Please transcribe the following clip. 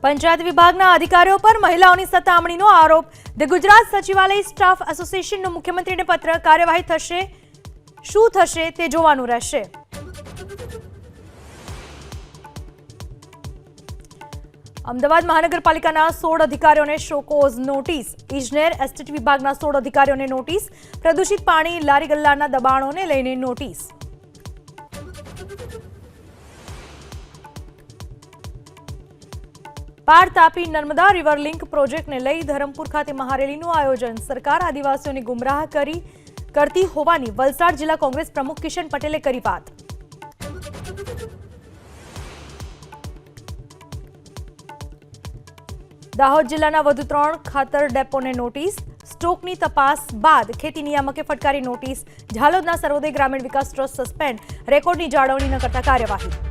પંચાયત વિભાગના અધિકારીઓ પર મહિલાઓની સતામણીનો આરોપ. ધ ગુજરાત સચિવાલય સ્ટાફ એસોસિએશનનો મુખ્યમંત્રીને પત્ર. કાર્યવાહી થશે, શું થશે તે જોવાનું રહેશે. અમદાવાદ મહાનગરપાલિકાના 16 અધિકારીઓને શોકોઝ નોટિસ. ઇજનેર એસ્ટેટ વિભાગના 16 અધિકારીઓને નોટિસ. પ્રદૂષિત પાણી, લારી ગલ્લાના દબાણોને લઈને નોટિસ. પાર તાપી નર્મદા રિવર લિંક પ્રોજેક્ટને લઈ ધરમપુર ખાતે મહારેલીનું આયોજન. સરકાર આદિવાસીઓને ગુમરાહ કરતી હોવાની વલસાડ જિલ્લા કોંગ્રેસ પ્રમુખ કિશન પટેલે કરી વાત. દાહોદ જિલ્લાના વધુ 3 ખાતર ડેપોને નોટિસ. સ્ટોકની તપાસ બાદ ખેતી નિયામકે ફટકારી નોટિસ. ઝાલોદના સર્વોદય ગ્રામીણ વિકાસ ટ્રસ્ટ સસ્પેન્ડ. રેકોર્ડની જાળવણી ન કરતા કાર્યવાહી.